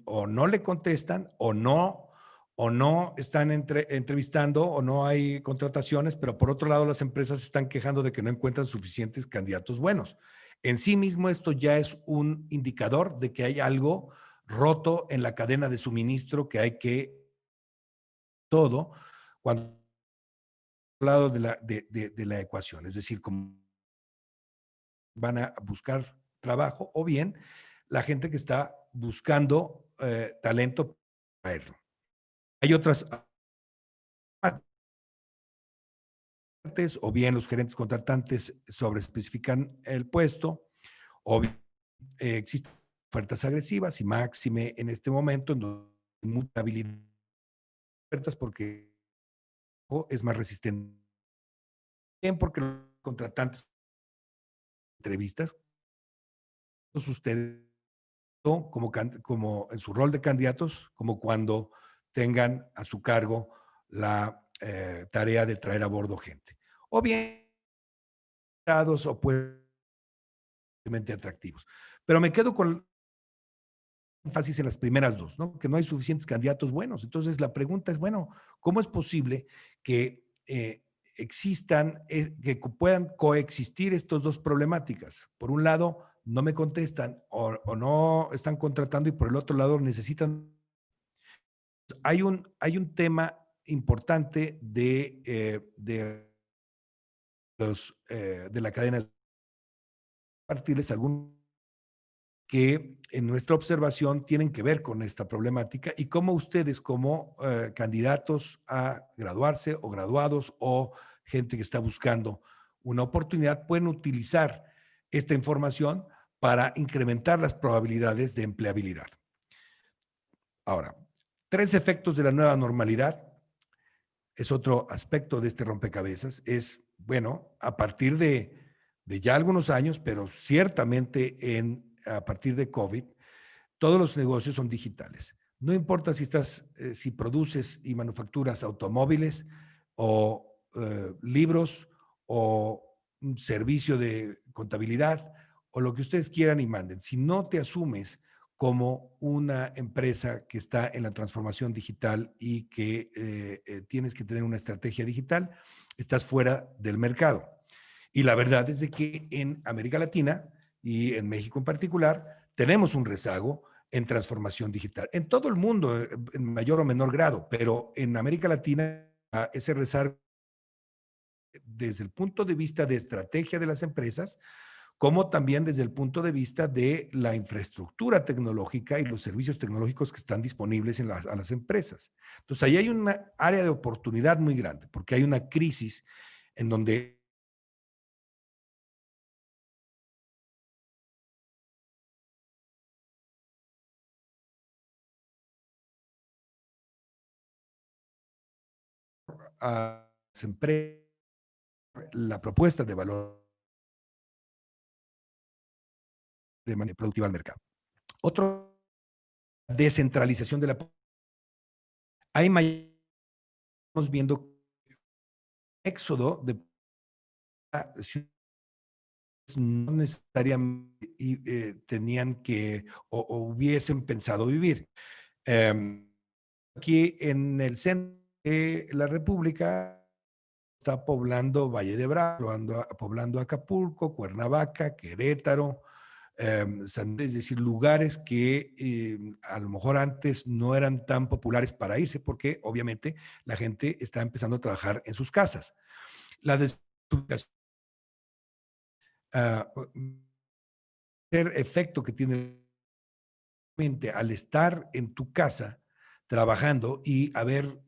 o no le contestan o no están entrevistando o no hay contrataciones, pero por otro lado las empresas se están quejando de que no encuentran suficientes candidatos buenos. En sí mismo esto ya es un indicador de que hay algo roto en la cadena de suministro que hay que todo cuando lado de la ecuación, es decir, como van a buscar trabajo o bien la gente que está buscando talento para traerlo. Hay otras partes, o bien los gerentes contratantes sobreespecifican el puesto, o bien existen ofertas agresivas y máxime en este momento en donde hay mucha habilidad ofertas porque es más resistente. Bien porque los contratantes entrevistas, todos ustedes como en su rol de candidatos, como cuando tengan a su cargo la tarea de traer a bordo gente. O bien, o pues atractivos. Pero me quedo con énfasis en las primeras dos, ¿no? Que no hay suficientes candidatos buenos. Entonces la pregunta es, bueno, ¿cómo es posible que existan, que puedan coexistir estas dos problemáticas? Por un lado, no me contestan o no están contratando y por el otro lado necesitan. Hay un tema importante de la cadena de compartirles algún que en nuestra observación tienen que ver con esta problemática y cómo ustedes como candidatos a graduarse o graduados o gente que está buscando una oportunidad pueden utilizar esta información para incrementar las probabilidades de empleabilidad. Ahora, 3 efectos de la nueva normalidad es otro aspecto de este rompecabezas. Es, bueno, a partir de ya algunos años, pero ciertamente a partir de COVID, todos los negocios son digitales. No importa si produces y manufacturas automóviles o libros o un servicio de contabilidad o lo que ustedes quieran y manden. Si no te asumes como una empresa que está en la transformación digital y que tienes que tener una estrategia digital, estás fuera del mercado. Y la verdad es de que en América Latina y en México en particular, tenemos un rezago en transformación digital. En todo el mundo, en mayor o menor grado, pero en América Latina, ese rezago desde el punto de vista de estrategia de las empresas, como también desde el punto de vista de la infraestructura tecnológica y los servicios tecnológicos que están disponibles a las empresas. Entonces, ahí hay una área de oportunidad muy grande, porque hay una crisis en donde a las empresas la propuesta de valor de manera productiva al mercado. Otro, descentralización de la. Hay estamos viendo éxodo de no necesariamente tenían que o hubiesen pensado vivir. Aquí en el centro de la República está poblando Valle de Bravo, poblando Acapulco, Cuernavaca, Querétaro, es decir, lugares que a lo mejor antes no eran tan populares para irse porque obviamente la gente está empezando a trabajar en sus casas. La desubicación, el efecto que tiene al estar en tu casa trabajando y haber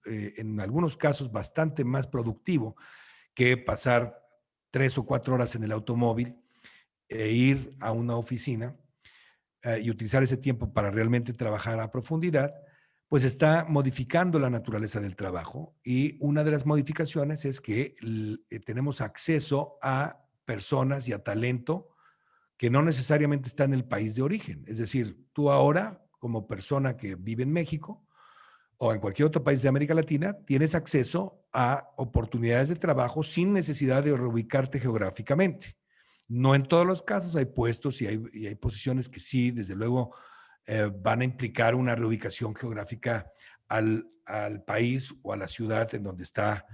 en algunos casos bastante más productivo que pasar 3 o 4 horas en el automóvil e ir a una oficina y utilizar ese tiempo para realmente trabajar a profundidad, pues está modificando la naturaleza del trabajo y una de las modificaciones es que tenemos acceso a personas y a talento que no necesariamente está en el país de origen. Es decir, tú ahora, como persona que vive en México o en cualquier otro país de América Latina, tienes acceso a oportunidades de trabajo sin necesidad de reubicarte geográficamente. No en todos los casos, hay puestos y hay posiciones que sí, desde luego, van a implicar una reubicación geográfica al país o a la ciudad en donde está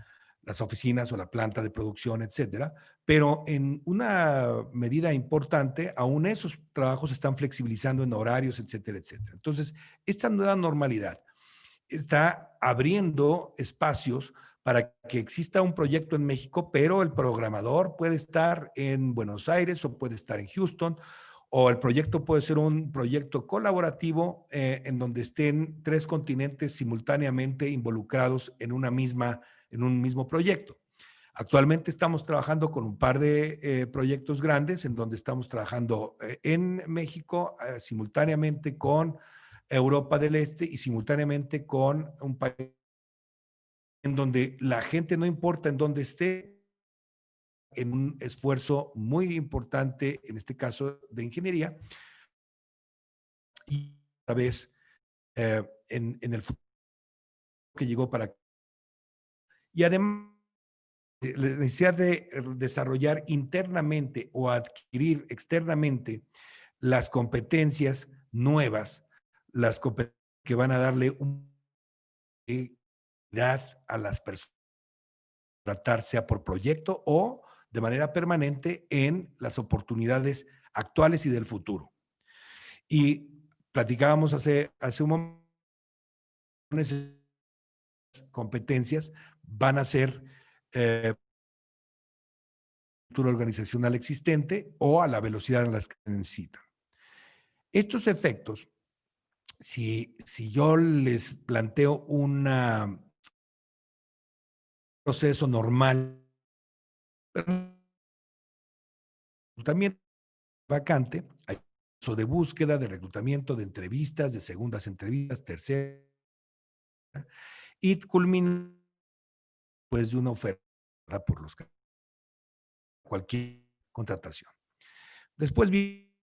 las oficinas o la planta de producción, etcétera. Pero en una medida importante, aún esos trabajos se están flexibilizando en horarios, etcétera, etcétera. Entonces, esta nueva normalidad está abriendo espacios para que exista un proyecto en México, pero el programador puede estar en Buenos Aires o puede estar en Houston, o el proyecto puede ser un proyecto colaborativo en donde estén 3 continentes simultáneamente involucrados en un mismo proyecto. Actualmente estamos trabajando con un par de proyectos grandes en donde estamos trabajando en México simultáneamente con Europa del Este y simultáneamente con un país en donde la gente, no importa en dónde esté, en un esfuerzo muy importante, en este caso de ingeniería, y a vez en el futuro que llegó para... Y además, la necesidad de desarrollar internamente o adquirir externamente las competencias nuevas, las competencias que van a darle un a las personas, tratar sea por proyecto o de manera permanente en las oportunidades actuales y del futuro. Y platicábamos hace un momento, esas competencias van a ser eh, cultura organizacional existente o a la velocidad en las que necesitan. Estos efectos, si yo les planteo un proceso normal, pero también vacante, hay proceso de búsqueda, de reclutamiento, de entrevistas, de segundas entrevistas, tercera, y culmina pues de una oferta por los cualquier contratación. Después vi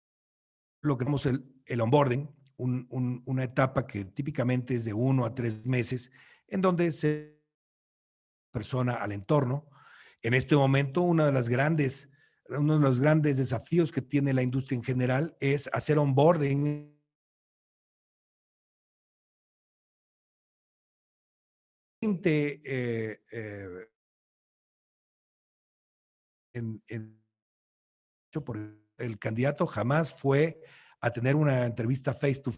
lo que llamamos el onboarding, una etapa que típicamente es de 1 a 3 meses, en donde se persona al entorno. En este momento, uno de los grandes desafíos que tiene la industria en general es hacer onboarding en por el candidato jamás fue a tener una entrevista face to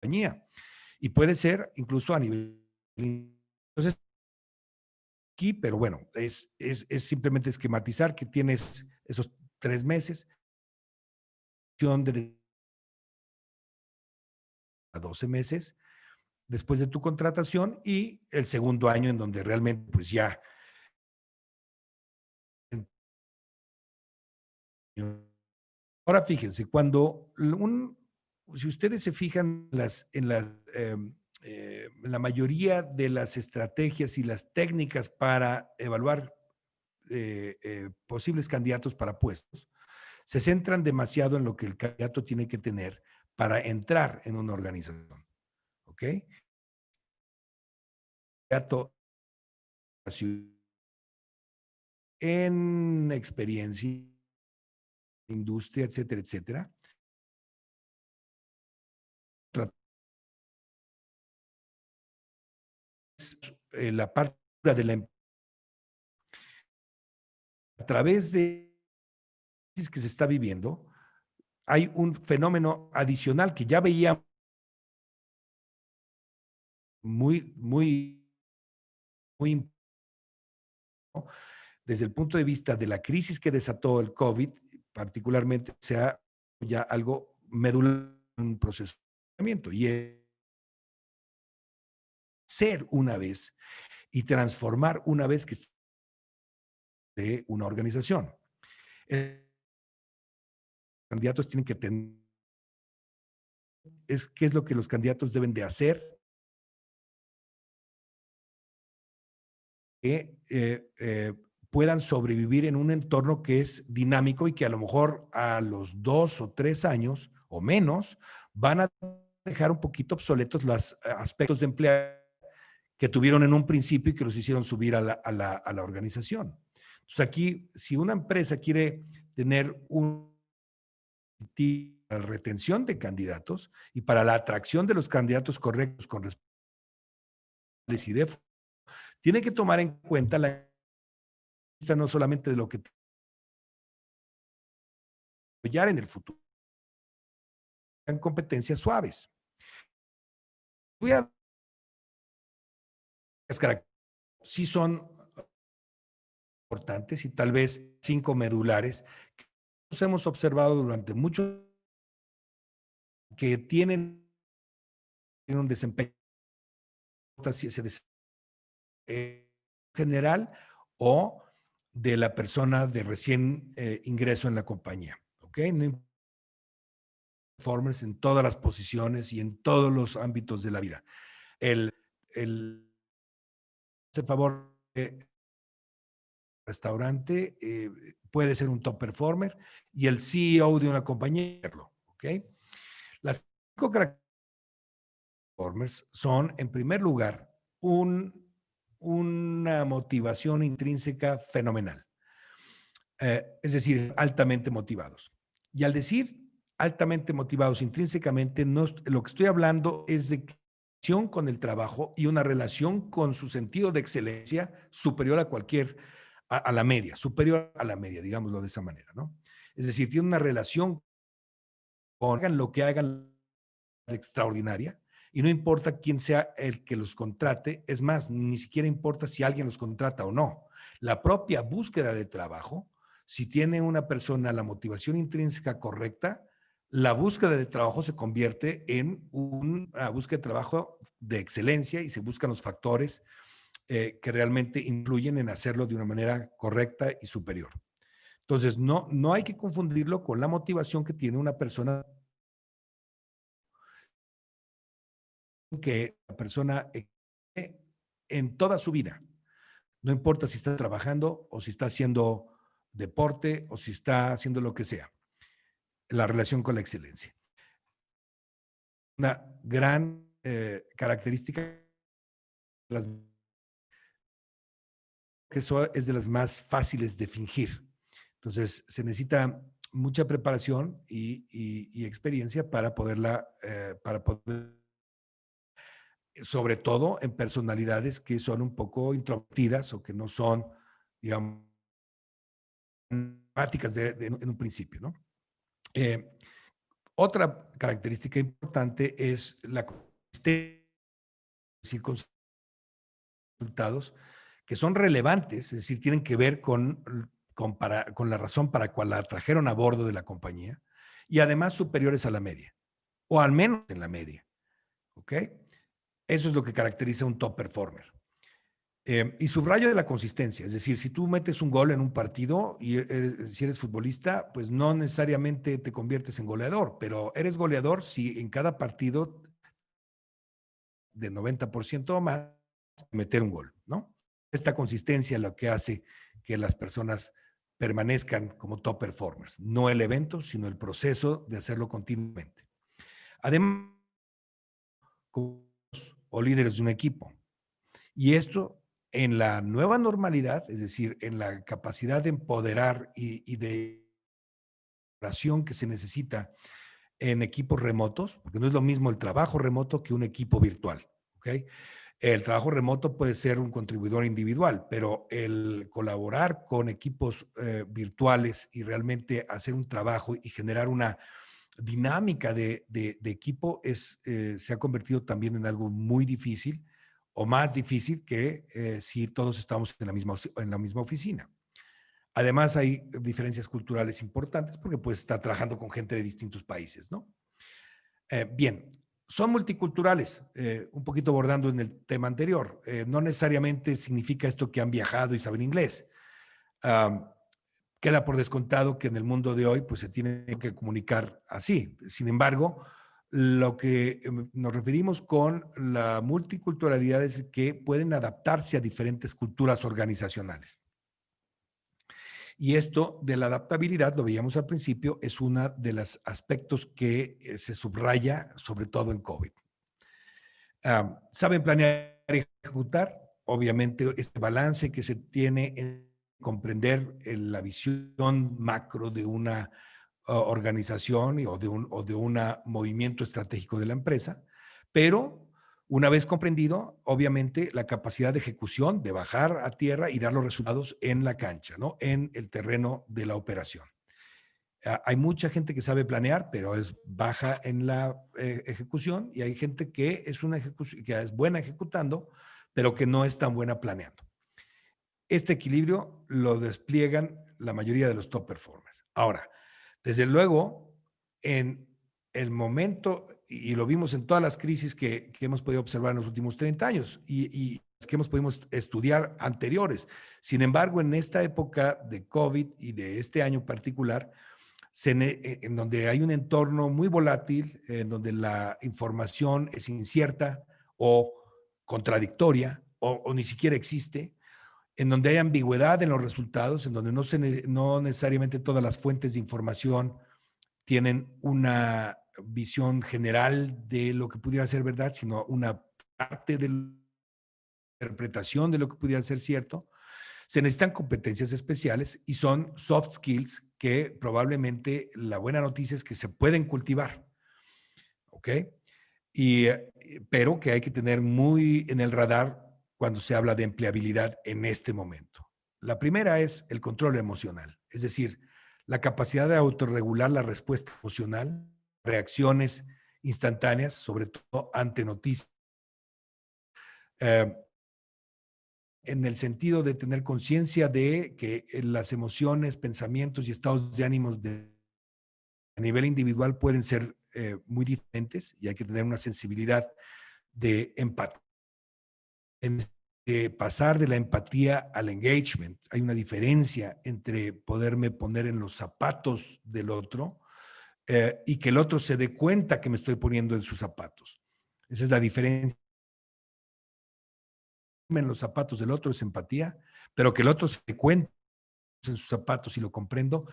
compañía y puede ser incluso a nivel. Entonces, aquí, pero bueno, es simplemente esquematizar que tienes esos 3 meses de a 12 meses después de tu contratación y el segundo año en donde realmente pues ya. Ahora fíjense, si ustedes se fijan en la mayoría de las estrategias y las técnicas para evaluar posibles candidatos para puestos, se centran demasiado en lo que el candidato tiene que tener para entrar en una organización. ¿Ok? Candidato en experiencia, industria, etcétera, etcétera. La parte de la a través de que se está viviendo, hay un fenómeno adicional que ya veía muy, muy, muy desde el punto de vista de la crisis que desató el COVID, particularmente sea ya algo medular en un proceso de tratamiento y es ser una vez y transformar una vez que esté una organización. Candidatos tienen que tener, qué es lo que los candidatos deben de hacer que puedan sobrevivir en un entorno que es dinámico y que a lo mejor a los 2 o 3 años o menos van a dejar un poquito obsoletos los aspectos de empleado que tuvieron en un principio y que los hicieron subir a la organización. Entonces aquí, si una empresa quiere tener un para la retención de candidatos y para la atracción de los candidatos correctos con responsables y tiene que tomar en cuenta la lista no solamente de lo que apoyar en el futuro, en competencias suaves. Voy a las características sí son importantes y tal vez 5 medulares que nos hemos observado durante mucho que tienen un desempeño si ese general o de la persona de recién ingreso en la compañía. ¿Ok? No informes en todas las posiciones y en todos los ámbitos de la vida. El, el favor restaurante puede ser un top performer y el CEO de una compañía, ¿ok? Las 5 características performers son, en primer lugar, una motivación intrínseca fenomenal. Es decir, altamente motivados. Y al decir altamente motivados intrínsecamente, no, lo que estoy hablando es de relación con el trabajo y una relación con su sentido de excelencia superior a cualquier, a la media, superior a la media, digámoslo de esa manera, ¿no? Es decir, tiene una relación con hagan lo que hagan extraordinaria y no importa quién sea el que los contrate, es más, ni siquiera importa si alguien los contrata o no. La propia búsqueda de trabajo, si tiene una persona la motivación intrínseca correcta, la búsqueda de trabajo se convierte en una búsqueda de trabajo de excelencia y se buscan los factores que realmente influyen en hacerlo de una manera correcta y superior. Entonces, no hay que confundirlo con la motivación que tiene una persona que la persona en toda su vida. No importa si está trabajando o si está haciendo deporte o si está haciendo lo que sea. La relación con la excelencia. Una gran característica, que eso es de las más fáciles de fingir. Entonces, se necesita mucha preparación y experiencia para poder sobre todo en personalidades que son un poco introvertidas o que no son, digamos, empáticas en un principio, ¿no? Eh, Otra característica importante es la consistencia, con resultados que son relevantes, es decir, tienen que ver con la razón para la cual la trajeron a bordo de la compañía y además superiores a la media, o al menos en la media, ¿ok? Eso es lo que caracteriza a un top performer. Y subrayo de la consistencia, es decir, si tú metes un gol en un partido y si eres futbolista, pues no necesariamente te conviertes en goleador, pero eres goleador si en cada partido de 90% o más meter un gol, ¿no? Esta consistencia es lo que hace que las personas permanezcan como top performers, no el evento, sino el proceso de hacerlo continuamente. Además, o líderes de un equipo. Y esto en la nueva normalidad, es decir, en la capacidad de empoderar y de oración que se necesita en equipos remotos, porque no es lo mismo el trabajo remoto que un equipo virtual, ¿ok? El trabajo remoto puede ser un contribuidor individual, pero el colaborar con equipos virtuales y realmente hacer un trabajo y generar una dinámica de equipo se ha convertido también en algo muy difícil o más difícil que si todos estamos en la misma oficina. Además, hay diferencias culturales importantes porque pues está trabajando con gente de distintos países, ¿no? Bien, son multiculturales, un poquito abordando en el tema anterior. No necesariamente significa esto que han viajado y saben inglés. Um, Queda por descontado que en el mundo de hoy pues se tiene que comunicar así. Sin embargo, lo que nos referimos con la multiculturalidad es que pueden adaptarse a diferentes culturas organizacionales. Y esto de la adaptabilidad, lo veíamos al principio, es uno de los aspectos que se subraya, sobre todo en COVID. Ah, ¿saben planear y ejecutar? Obviamente, este balance que se tiene comprender la visión macro de una organización o de un movimiento estratégico de la empresa, pero una vez comprendido, obviamente, la capacidad de ejecución, de bajar a tierra y dar los resultados en la cancha, ¿no? En el terreno de la operación. Hay mucha gente que sabe planear, pero es baja en la ejecución, y hay gente que que es buena ejecutando, pero que no es tan buena planeando. Este equilibrio lo despliegan la mayoría de los top performers. Ahora, desde luego, en el momento, y lo vimos en todas las crisis que hemos podido observar en los últimos 30 años y que hemos podido estudiar anteriores. Sin embargo, en esta época de COVID y de este año particular, en donde hay un entorno muy volátil, en donde la información es incierta o contradictoria o ni siquiera existe, en donde hay ambigüedad en los resultados, en donde no necesariamente todas las fuentes de información tienen una visión general de lo que pudiera ser verdad, sino una parte de la interpretación de lo que pudiera ser cierto. Se necesitan competencias especiales y son soft skills que probablemente la buena noticia es que se pueden cultivar, ¿ok? Pero que hay que tener muy en el radar cuando se habla de empleabilidad en este momento. La primera es el control emocional, es decir, la capacidad de autorregular la respuesta emocional, reacciones instantáneas, sobre todo ante noticias, eh, en el sentido de tener conciencia de que las emociones, pensamientos y estados de ánimos a nivel individual pueden ser muy diferentes y hay que tener una sensibilidad de empatía. Pasar de la empatía al engagement. Hay una diferencia entre poderme poner en los zapatos del otro y que el otro se dé cuenta que me estoy poniendo en sus zapatos. Esa es la diferencia. En los zapatos del otro es empatía, pero que el otro se dé cuenta en sus zapatos y lo comprendo,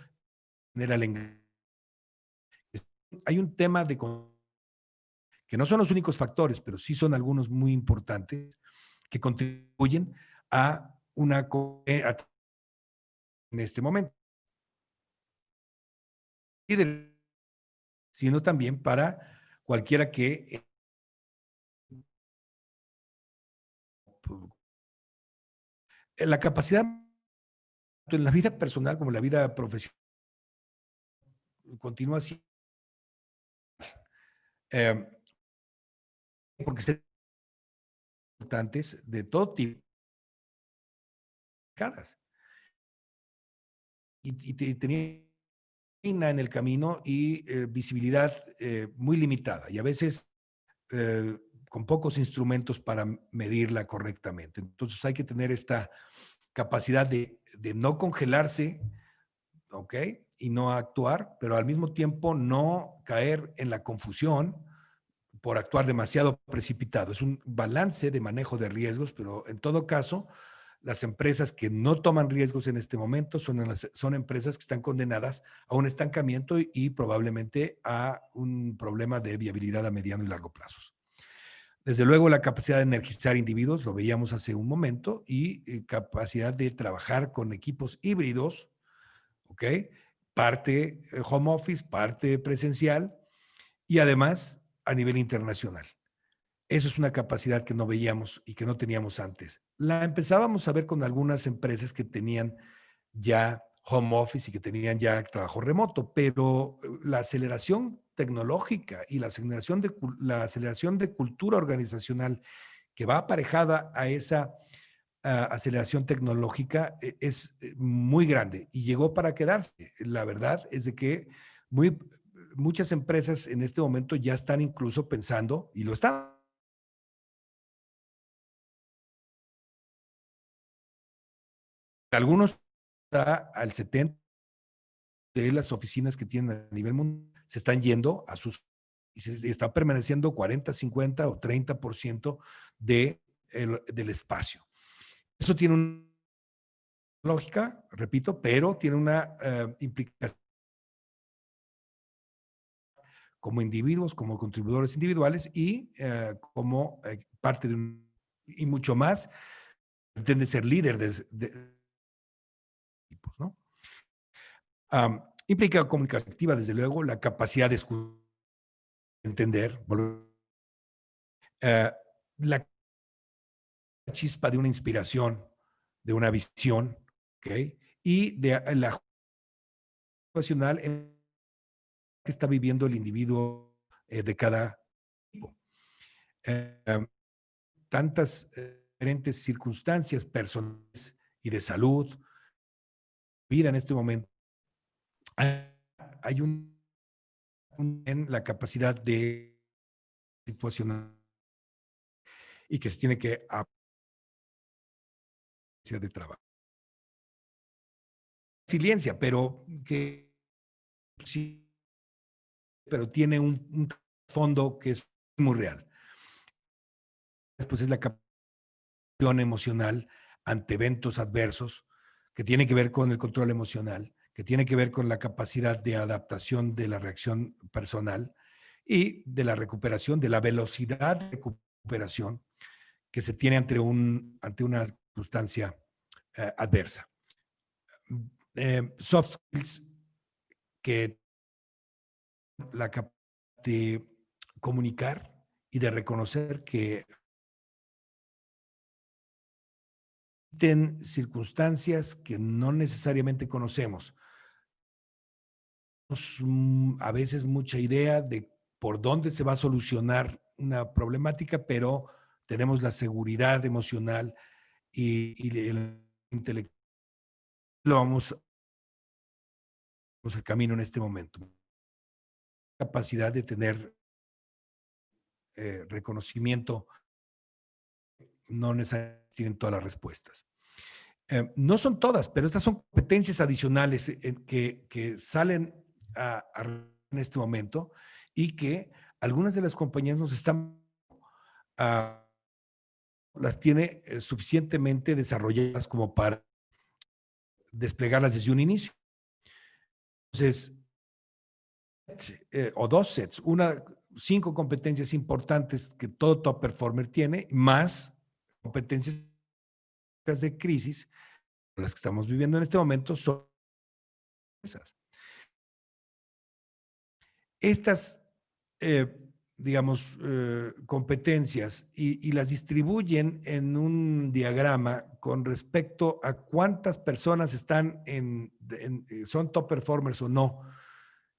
genera el engagement. Hay un tema que no son los únicos factores, pero sí son algunos muy importantes que contribuyen a una en este momento, sino también para cualquiera que la capacidad en la vida personal como en la vida profesional continúa así, porque son importantes de todo tipo y tenía en el camino y visibilidad muy limitada y a veces con pocos instrumentos para medirla correctamente. Entonces hay que tener esta capacidad de no congelarse, ¿ok? Y no actuar, pero al mismo tiempo no caer en la confusión por actuar demasiado precipitado. Es un balance de manejo de riesgos, pero en todo caso, las empresas que no toman riesgos en este momento son empresas que están condenadas a un estancamiento y probablemente a un problema de viabilidad a mediano y largo plazos. Desde luego, la capacidad de energizar individuos, lo veíamos hace un momento, y capacidad de trabajar con equipos híbridos, ¿ok? Parte home office, parte presencial, y además a nivel internacional. Eso es una capacidad que no veíamos y que no teníamos antes. La empezábamos a ver con algunas empresas que tenían ya home office y que tenían ya trabajo remoto, pero la aceleración tecnológica y la aceleración de cultura organizacional que va aparejada a esa aceleración tecnológica es muy grande y llegó para quedarse. La verdad es de que muy, muchas empresas en este momento ya están incluso pensando, y lo están, algunos está al 70 de las oficinas que tienen a nivel mundial, se están yendo a sus, y está permaneciendo 40, 50 o 30% del espacio. Eso tiene una lógica, repito, pero tiene una implicación como individuos, como contribuidores individuales y como parte de un, y mucho más, pretende ser líder tipos, ¿no? Implica comunicación activa, desde luego, la capacidad de entender, eh, la chispa de una inspiración, de una visión, ¿ok? Y de la situacional en que está viviendo el individuo de cada tipo. Eh, tantas diferentes circunstancias personales y de salud, vida en este momento, hay en la capacidad de situacional y que se tiene que apreciar de trabajo. Resiliencia, pero que sí, pero tiene un fondo que es muy real. Después es la capacidad emocional ante eventos adversos, que tiene que ver con el control emocional, que tiene que ver con la capacidad de adaptación de la reacción personal y de la recuperación, de la velocidad de recuperación que se tiene ante una circunstancia adversa. Soft skills que la capacidad de comunicar y de reconocer que existen circunstancias que no necesariamente conocemos. A veces mucha idea de por dónde se va a solucionar una problemática, pero tenemos la seguridad emocional y el intelectual. Lo vamos el camino en este momento. Capacidad de tener reconocimiento, no necesariamente tienen todas las respuestas. No son todas, pero estas son competencias adicionales que salen en este momento y que algunas de las compañías nos están, uh, las tiene suficientemente desarrolladas como para desplegarlas desde un inicio. Entonces, o dos sets, 5 competencias importantes que todo top performer tiene, más competencias de crisis, las que estamos viviendo en este momento, son esas. Estas, eh, digamos, competencias y las distribuyen en un diagrama con respecto a cuántas personas están son top performers o no.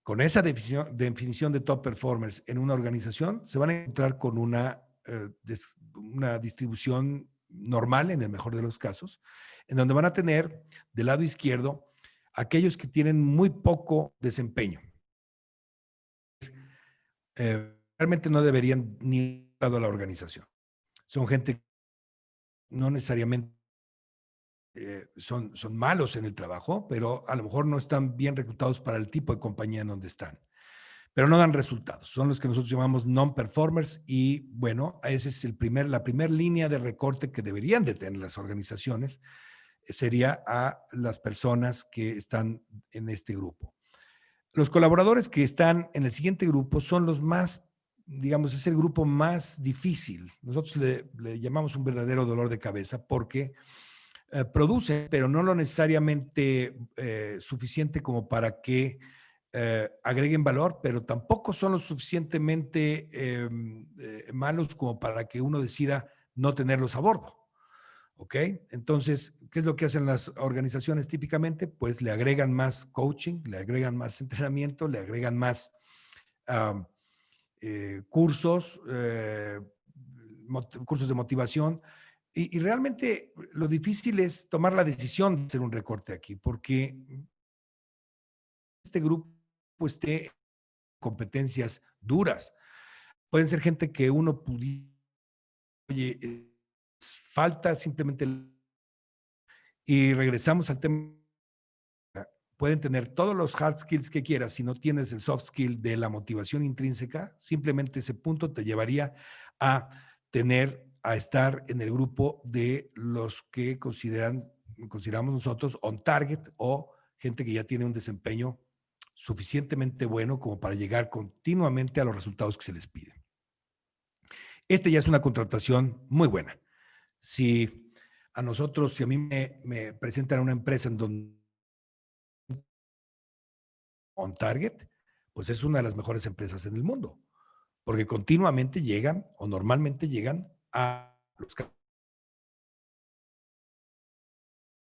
Con esa definición de top performers en una organización, se van a encontrar con una distribución normal, en el mejor de los casos, en donde van a tener del lado izquierdo aquellos que tienen muy poco desempeño. Realmente no deberían ni dado a la organización. Son gente que no necesariamente son malos en el trabajo, pero a lo mejor no están bien reclutados para el tipo de compañía en donde están. Pero no dan resultados. Son los que nosotros llamamos non-performers y bueno, esa es la primera línea de recorte que deberían de tener las organizaciones, sería a las personas que están en este grupo. Los colaboradores que están en el siguiente grupo son los más, digamos, es el grupo más difícil. Nosotros le llamamos un verdadero dolor de cabeza porque produce, pero no lo necesariamente suficiente como para que agreguen valor, pero tampoco son lo suficientemente malos como para que uno decida no tenerlos a bordo. ¿Ok? Entonces, ¿qué es lo que hacen las organizaciones típicamente? Pues le agregan más coaching, le agregan más entrenamiento, le agregan más um, cursos, cursos de motivación. Y realmente lo difícil es tomar la decisión de hacer un recorte aquí, porque este grupo esté competencias duras. Pueden ser gente que uno pudiera, oye, falta simplemente, y regresamos al tema, pueden tener todos los hard skills que quieras, si no tienes el soft skill de la motivación intrínseca, simplemente ese punto te llevaría a estar en el grupo de los que consideramos nosotros on target o gente que ya tiene un desempeño suficientemente bueno como para llegar continuamente a los resultados que se les piden. Este ya es una contratación muy buena. Si a mí me presentan una empresa en donde on target, pues es una de las mejores empresas en el mundo, porque continuamente llegan o normalmente llegan a los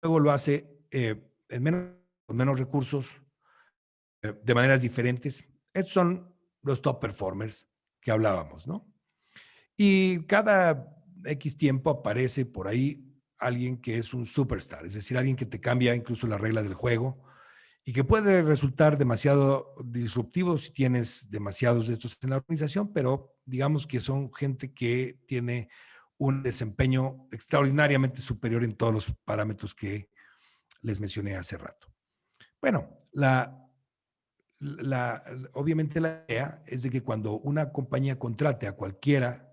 luego lo hace con menos recursos, de maneras diferentes. Estos son los top performers que hablábamos, ¿no? Y cada X tiempo aparece por ahí alguien que es un superstar, es decir, alguien que te cambia incluso la regla del juego y que puede resultar demasiado disruptivo si tienes demasiados de estos en la organización, pero digamos que son gente que tiene un desempeño extraordinariamente superior en todos los parámetros que les mencioné hace rato. Bueno, obviamente la idea es de que cuando una compañía contrate a cualquiera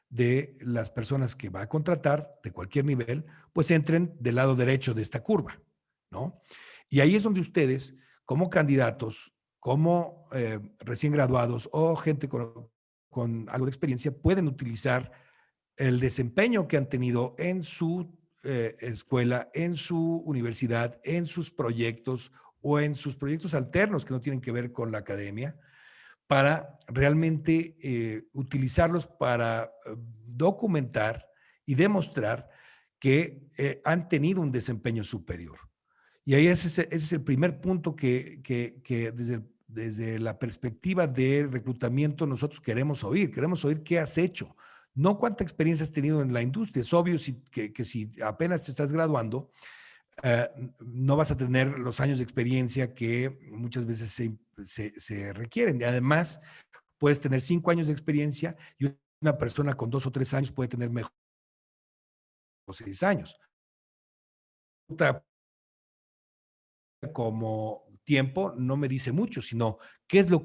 de las personas que va a contratar, de cualquier nivel, pues entren del lado derecho de esta curva, ¿no? Y ahí es donde ustedes, como candidatos, como recién graduados o gente con algo de experiencia, pueden utilizar el desempeño que han tenido en su escuela, en su universidad, en sus proyectos o en sus proyectos alternos que no tienen que ver con la academia, para realmente utilizarlos para documentar y demostrar que han tenido un desempeño superior. Y ahí ese es el primer punto que desde la perspectiva de reclutamiento nosotros queremos oír. Queremos oír qué has hecho, no cuánta experiencia has tenido en la industria. Es obvio que si apenas te estás graduando, eh, no vas a tener los años de experiencia que muchas veces se requieren. Y además, puedes tener 5 años de experiencia y una persona con 2 o 3 años puede tener mejor 6 años. Como tiempo no me dice mucho, sino qué es lo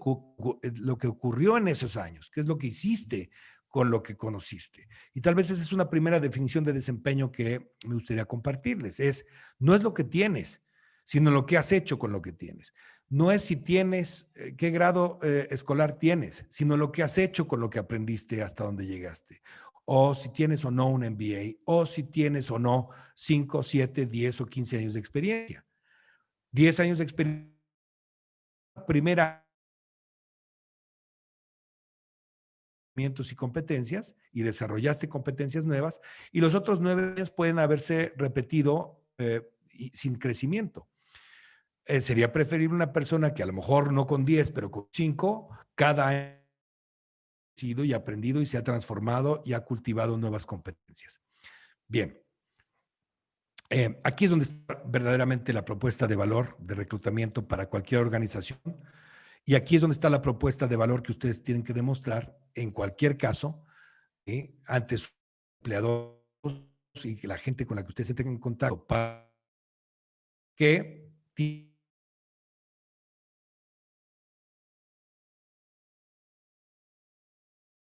que ocurrió en esos años, qué es lo que hiciste con lo que conociste. Y tal vez esa es una primera definición de desempeño que me gustaría compartirles. No es lo que tienes, sino lo que has hecho con lo que tienes. No es si tienes, qué grado escolar tienes, sino lo que has hecho con lo que aprendiste hasta donde llegaste. O si tienes o no un MBA, o si tienes o no 5, 7, 10 o 15 años de experiencia. 10 años de experiencia, primera y competencias y desarrollaste competencias nuevas y los otros 9 años pueden haberse repetido sin crecimiento. Sería preferible una persona que a lo mejor no con 10, pero con 5, cada año ha sido y aprendido y se ha transformado y ha cultivado nuevas competencias. Bien, aquí es donde está verdaderamente la propuesta de valor de reclutamiento para cualquier organización. Y aquí es donde está la propuesta de valor que ustedes tienen que demostrar en cualquier caso, ¿sí?, ante sus empleadores y la gente con la que ustedes se tengan en contacto, para que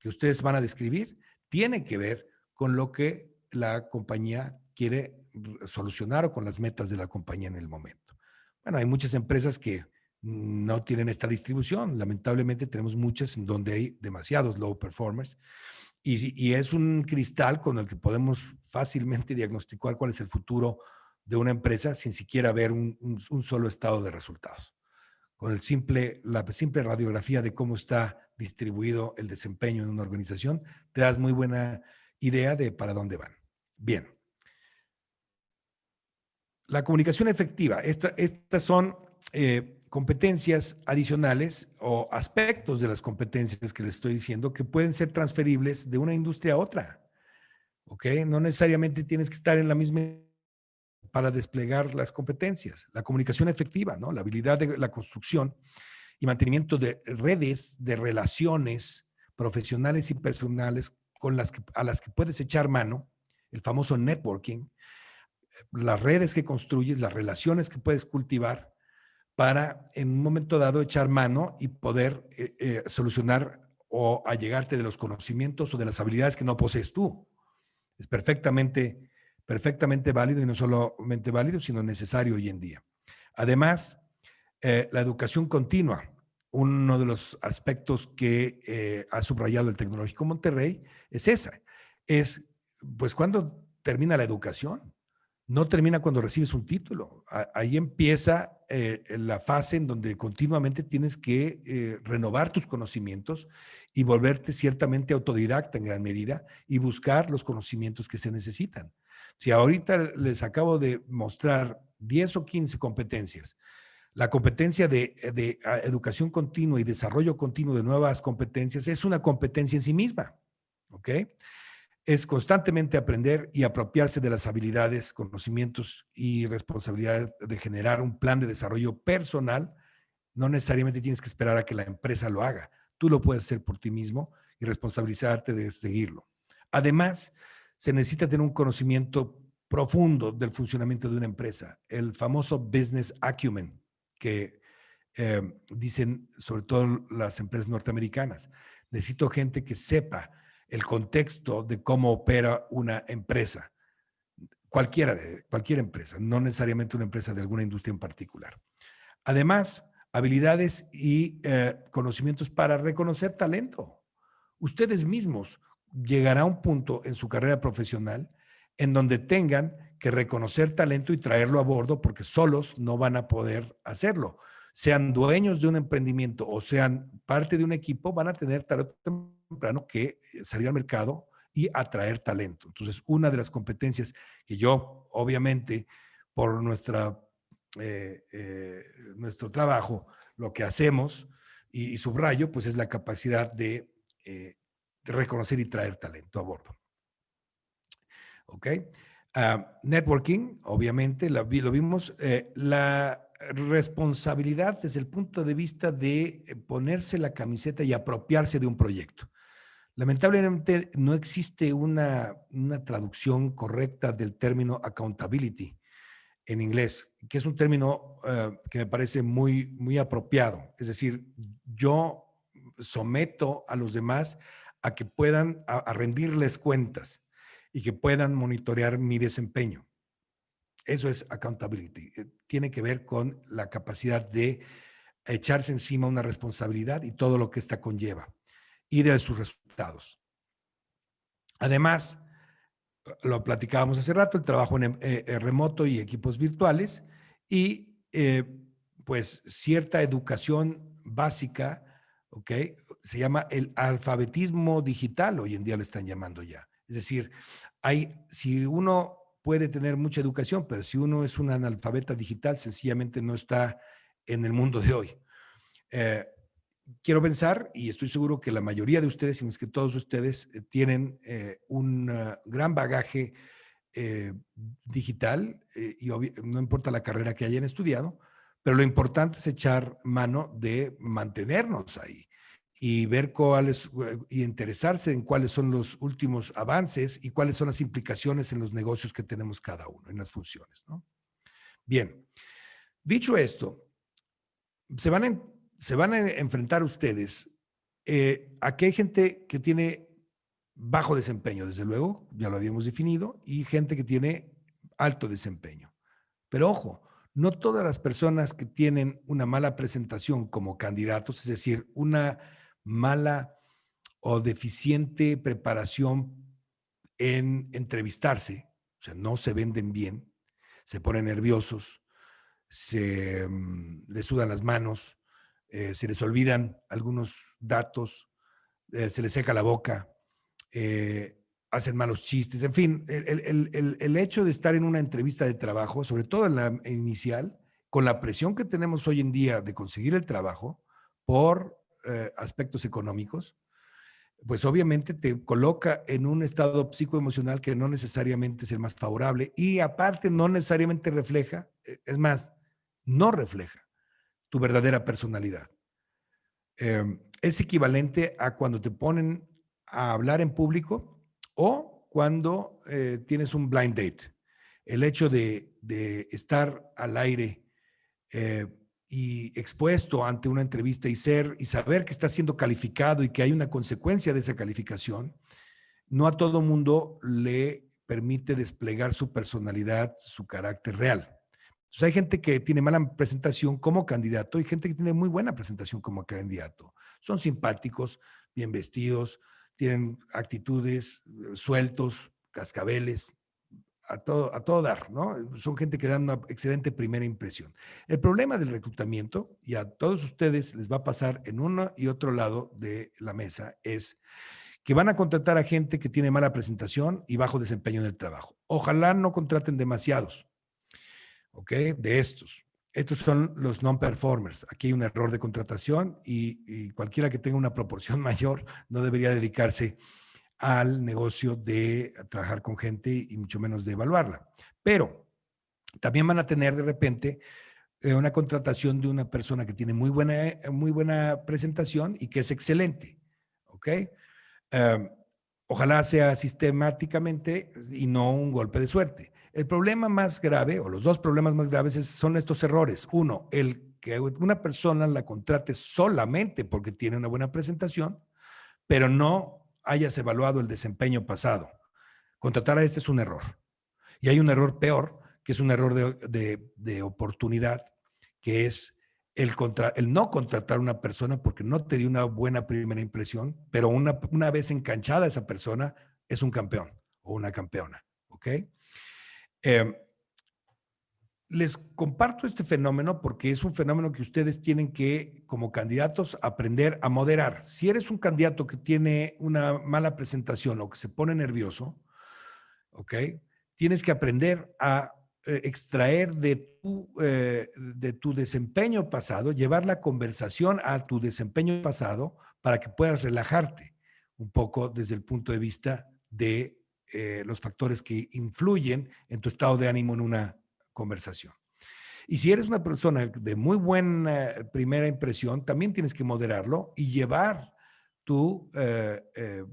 ustedes van a describir tiene que ver con lo que la compañía quiere solucionar o con las metas de la compañía en el momento. Bueno, hay muchas empresas que no tienen esta distribución. Lamentablemente tenemos muchas en donde hay demasiados low performers y es un cristal con el que podemos fácilmente diagnosticar cuál es el futuro de una empresa sin siquiera ver un solo estado de resultados. Con la simple radiografía de cómo está distribuido el desempeño en una organización, te das muy buena idea de para dónde van. Bien. La comunicación efectiva. Estas son competencias adicionales o aspectos de las competencias que les estoy diciendo que pueden ser transferibles de una industria a otra. ¿Ok? No necesariamente tienes que estar en la misma para desplegar las competencias. La comunicación efectiva, ¿no? La habilidad de la construcción y mantenimiento de redes, de relaciones profesionales y personales a las que puedes echar mano, el famoso networking, las redes que construyes, las relaciones que puedes cultivar para en un momento dado echar mano y poder solucionar o allegarte de los conocimientos o de las habilidades que no posees tú. Es perfectamente válido y no solamente válido, sino necesario hoy en día. Además, la educación continua, uno de los aspectos que ha subrayado el Tecnológico Monterrey es esa. Pues, ¿cuándo termina la educación? no termina cuando recibes un título. Ahí empieza la fase en donde continuamente tienes que renovar tus conocimientos y volverte ciertamente autodidacta en gran medida y buscar los conocimientos que se necesitan. Si ahorita les acabo de mostrar 10 o 15 competencias, la competencia de educación continua y desarrollo continuo de nuevas competencias es una competencia en sí misma, ¿ok? Es constantemente aprender y apropiarse de las habilidades, conocimientos y responsabilidad de generar un plan de desarrollo personal. No necesariamente tienes que esperar a que la empresa lo haga. Tú lo puedes hacer por ti mismo y responsabilizarte de seguirlo. Además, se necesita tener un conocimiento profundo del funcionamiento de una empresa, el famoso business acumen que dicen sobre todo las empresas norteamericanas. Necesito gente que sepa el contexto de cómo opera una empresa, cualquier empresa, no necesariamente una empresa de alguna industria en particular. Además, habilidades y conocimientos para reconocer talento. Ustedes mismos llegará a un punto en su carrera profesional en donde tengan que reconocer talento y traerlo a bordo porque solos no van a poder hacerlo. Sean dueños de un emprendimiento o sean parte de un equipo, van a tener tarde o temprano que salir al mercado y atraer talento. Entonces, una de las competencias que yo, obviamente, por nuestro trabajo, lo que hacemos, y subrayo, pues es la capacidad de reconocer y traer talento a bordo. ¿Ok? Networking, obviamente, lo vimos. La responsabilidad desde el punto de vista de ponerse la camiseta y apropiarse de un proyecto. Lamentablemente no existe una traducción correcta del término accountability en inglés, que es un término que me parece muy apropiado. Es decir, yo someto a los demás a que puedan a rendirles cuentas y que puedan monitorear mi desempeño. Eso es accountability. Tiene que ver con la capacidad de echarse encima una responsabilidad y todo lo que esta conlleva y de sus resultados. Además, lo platicábamos hace rato, el trabajo en remoto y equipos virtuales y pues cierta educación básica, ¿ok? Se llama el alfabetismo digital, hoy en día lo están llamando ya. Es decir, si uno puede tener mucha educación, pero si uno es un analfabeta digital, sencillamente no está en el mundo de hoy. Quiero pensar, y estoy seguro que la mayoría de ustedes, si no es que todos ustedes, tienen un gran bagaje digital y no importa la carrera que hayan estudiado, pero lo importante es echar mano de mantenernos ahí y ver cuáles y interesarse en cuáles son los últimos avances y cuáles son las implicaciones en los negocios que tenemos cada uno, en las funciones, ¿no? Bien, dicho esto, se van a, se van a enfrentar ustedes a que hay gente que tiene bajo desempeño, desde luego, ya lo habíamos definido, y gente que tiene alto desempeño. Pero ojo, no todas las personas que tienen una mala presentación como candidatos, es decir, una mala o deficiente preparación en entrevistarse, o sea, no se venden bien, se ponen nerviosos, les sudan las manos, se les olvidan algunos datos, se les seca la boca, hacen malos chistes, en fin, el hecho de estar en una entrevista de trabajo, sobre todo en la inicial, con la presión que tenemos hoy en día de conseguir el trabajo por aspectos económicos, pues obviamente te coloca en un estado psicoemocional que no necesariamente es el más favorable y aparte no necesariamente refleja, es más, no refleja tu verdadera personalidad. Es equivalente a cuando te ponen a hablar en público o cuando tienes un blind date. El hecho de estar al aire eh, y expuesto ante una entrevista y saber que está siendo calificado y que hay una consecuencia de esa calificación, no a todo mundo le permite desplegar su personalidad, su carácter real. Entonces hay gente que tiene mala presentación como candidato y gente que tiene muy buena presentación como candidato. Son simpáticos, bien vestidos, tienen actitudes sueltos, cascabeles, a todo dar, ¿no? Son gente que dan una excelente primera impresión. El problema del reclutamiento, y a todos ustedes les va a pasar en uno y otro lado de la mesa, es que van a contratar a gente que tiene mala presentación y bajo desempeño en el trabajo. Ojalá no contraten demasiados, ¿ok? De estos. Estos son los non-performers. Aquí hay un error de contratación y cualquiera que tenga una proporción mayor no debería dedicarse al negocio de trabajar con gente y mucho menos de evaluarla. Pero también van a tener de repente una contratación de una persona que tiene muy buena presentación y que es excelente, ¿ok? Um, Ojalá sea sistemáticamente y no un golpe de suerte. El problema más grave, o los dos problemas más graves, son estos errores. Uno, el que una persona la contrate solamente porque tiene una buena presentación, pero no hayas evaluado el desempeño pasado. Contratar a este es un error. Y hay un error peor, que es un error de oportunidad, que es el no contratar a una persona porque no te dio una buena primera impresión, pero una vez enganchada esa persona, es un campeón o una campeona. ¿Ok? Eh, Les comparto este fenómeno porque es un fenómeno que ustedes tienen que, como candidatos, aprender a moderar. Si eres un candidato que tiene una mala presentación o que se pone nervioso, ¿ok? Tienes que aprender a extraer de tu desempeño pasado, llevar la conversación a tu desempeño pasado para que puedas relajarte un poco desde el punto de vista de los factores que influyen en tu estado de ánimo en una conversación. Y si eres una persona de muy buena primera impresión, también tienes que moderarlo y llevar tu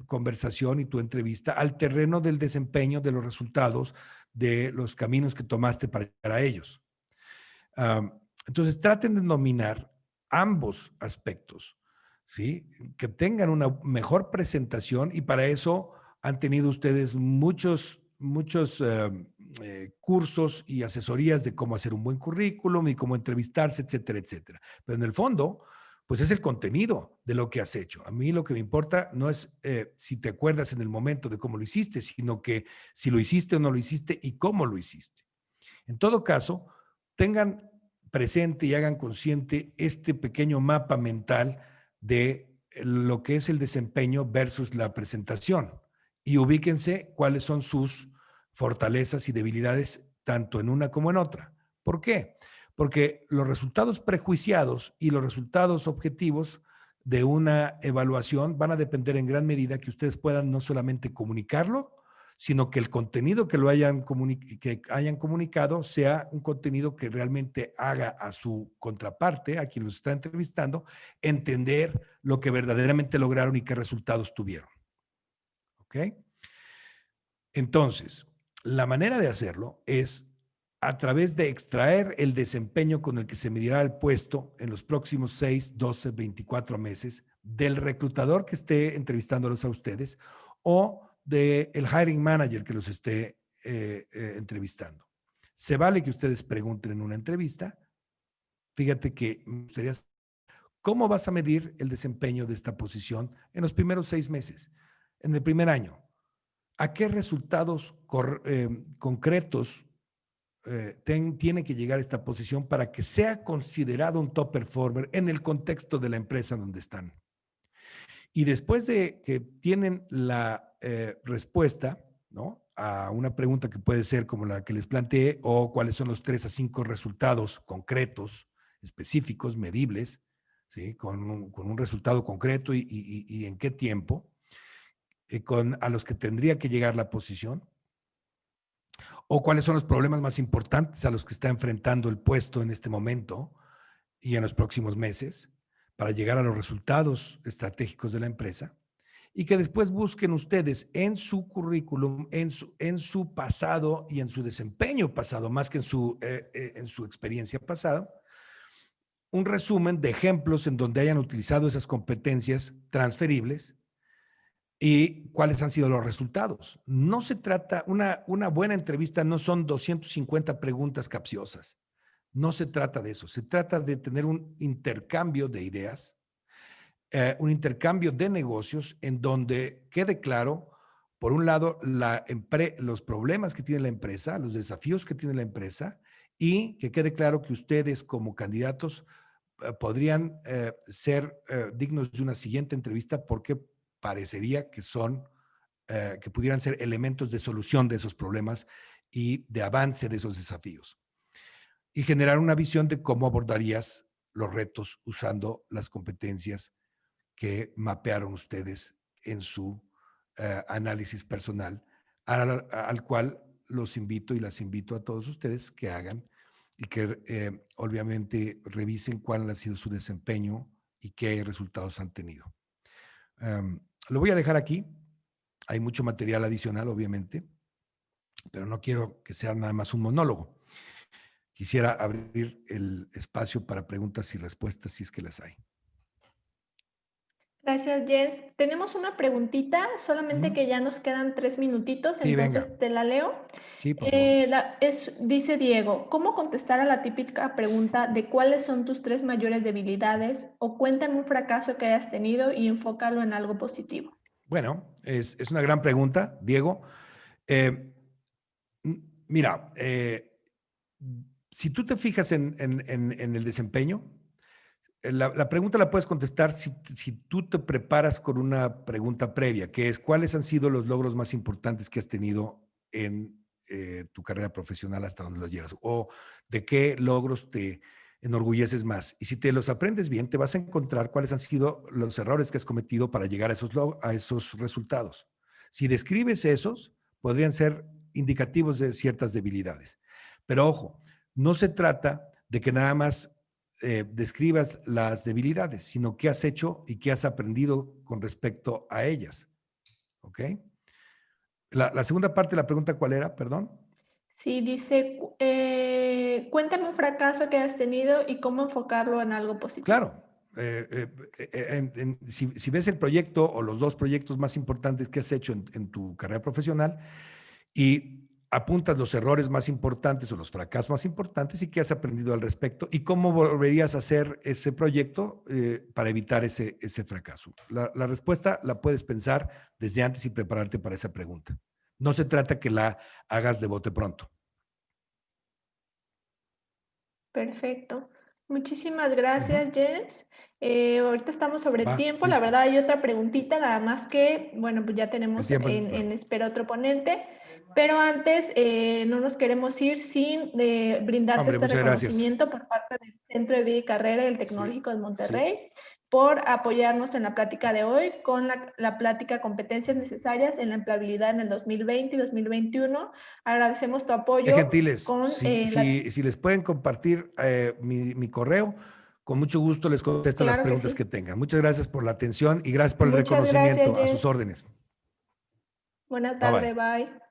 conversación y tu entrevista al terreno del desempeño, de los resultados, de los caminos que tomaste para llegar a ellos. Entonces, traten de dominar ambos aspectos, ¿sí? Que tengan una mejor presentación y para eso han tenido ustedes muchos cursos y asesorías de cómo hacer un buen currículum y cómo entrevistarse, etcétera, etcétera. Pero en el fondo, pues es el contenido de lo que has hecho. A mí lo que me importa no es si te acuerdas en el momento de cómo lo hiciste, sino que si lo hiciste o no lo hiciste y cómo lo hiciste. En todo caso, tengan presente y hagan consciente este pequeño mapa mental de lo que es el desempeño versus la presentación y ubíquense cuáles son sus fortalezas y debilidades tanto en una como en otra. ¿Por qué? Porque los resultados prejuiciados y los resultados objetivos de una evaluación van a depender en gran medida que ustedes puedan no solamente comunicarlo, sino que el contenido que hayan comunicado sea un contenido que realmente haga a su contraparte, a quien los está entrevistando, entender lo que verdaderamente lograron y qué resultados tuvieron. ¿Ok? Entonces, la manera de hacerlo es a través de extraer el desempeño con el que se medirá el puesto en los próximos 6, 12, 24 meses del reclutador que esté entrevistándolos a ustedes o del hiring manager que los esté entrevistando. Se vale que ustedes pregunten en una entrevista. Fíjate que me gustaría saber cómo vas a medir el desempeño de esta posición en los primeros 6 meses, en el primer año. ¿A qué resultados concretos tiene que llegar a esta posición para que sea considerado un top performer en el contexto de la empresa donde están? Y después de que tienen la respuesta, ¿no? A una pregunta que puede ser como la que les planteé, o cuáles son los 3 a 5 resultados concretos, específicos, medibles, ¿sí? Con un resultado concreto y en qué tiempo, a los que tendría que llegar la posición, o cuáles son los problemas más importantes a los que está enfrentando el puesto en este momento y en los próximos meses para llegar a los resultados estratégicos de la empresa y que después busquen ustedes en su currículum, en su pasado y en su desempeño pasado, más que en su experiencia pasada, un resumen de ejemplos en donde hayan utilizado esas competencias transferibles y cuáles han sido los resultados. No se trata, una buena entrevista no son 250 preguntas capciosas. No se trata de eso. Se trata de tener un intercambio de ideas, un intercambio de negocios en donde quede claro por un lado, los problemas que tiene la empresa, los desafíos que tiene la empresa, y que quede claro que ustedes como candidatos podrían ser dignos de una siguiente entrevista porque parecería que que pudieran ser elementos de solución de esos problemas y de avance de esos desafíos. Y generar una visión de cómo abordarías los retos usando las competencias que mapearon ustedes en su análisis personal, al cual los invito y las invito a todos ustedes que hagan y que obviamente revisen cuál ha sido su desempeño y qué resultados han tenido. Lo voy a dejar aquí. Hay mucho material adicional, obviamente, pero no quiero que sea nada más un monólogo. Quisiera abrir el espacio para preguntas y respuestas si es que las hay. Gracias, Jens. Tenemos una preguntita, solamente que ya nos quedan 3 minutitos, Sí, venga. entonces te la leo. Sí, por favor. Dice Diego, ¿cómo contestar a la típica pregunta de cuáles son tus 3 mayores debilidades? O cuéntame un fracaso que hayas tenido y enfócalo en algo positivo. Bueno, es una gran pregunta, Diego. Eh, mira, si tú te fijas en el desempeño, la pregunta la puedes contestar si tú te preparas con una pregunta previa, que es, ¿cuáles han sido los logros más importantes que has tenido en tu carrera profesional hasta donde los llevas? ¿O de qué logros te enorgulleces más? Y si te los aprendes bien, te vas a encontrar cuáles han sido los errores que has cometido para llegar a esos resultados. Si describes esos, podrían ser indicativos de ciertas debilidades. Pero ojo, no se trata de que nada más describas las debilidades, sino qué has hecho y qué has aprendido con respecto a ellas. ¿Ok? La segunda parte de la pregunta, ¿cuál era? Perdón. Sí, dice, cuéntame un fracaso que hayas tenido y cómo enfocarlo en algo positivo. Claro. Si ves el proyecto o los dos proyectos más importantes que has hecho en tu carrera profesional y apuntas los errores más importantes o los fracasos más importantes y qué has aprendido al respecto y cómo volverías a hacer ese proyecto para evitar ese fracaso. La respuesta la puedes pensar desde antes y prepararte para esa pregunta. No se trata que la hagas de bote pronto. Perfecto. Muchísimas Ujú. gracias, Jens. Ahorita estamos sobre Va, tiempo. La listo. verdad hay otra preguntita, nada más que, bueno, pues ya El tenemos tiempo es oro. en espera otro ponente. Pero antes no nos queremos ir sin brindarte Hombre, este muchas gracias. reconocimiento por parte del Centro de Vida y Carrera del Sí, Tecnológico de sí. Monterrey por apoyarnos en la plática de hoy con la plática Competencias Necesarias en la Empleabilidad en el 2020 y 2021. Agradecemos tu Qué apoyo gentiles. con Si les pueden compartir mi correo, con mucho gusto les contesto las Claro que preguntas sí. que tengan. Muchas gracias por la atención y gracias por el Muchas gracias, reconocimiento. A sus Jens. órdenes. Buena Bye bye. tarde, bye.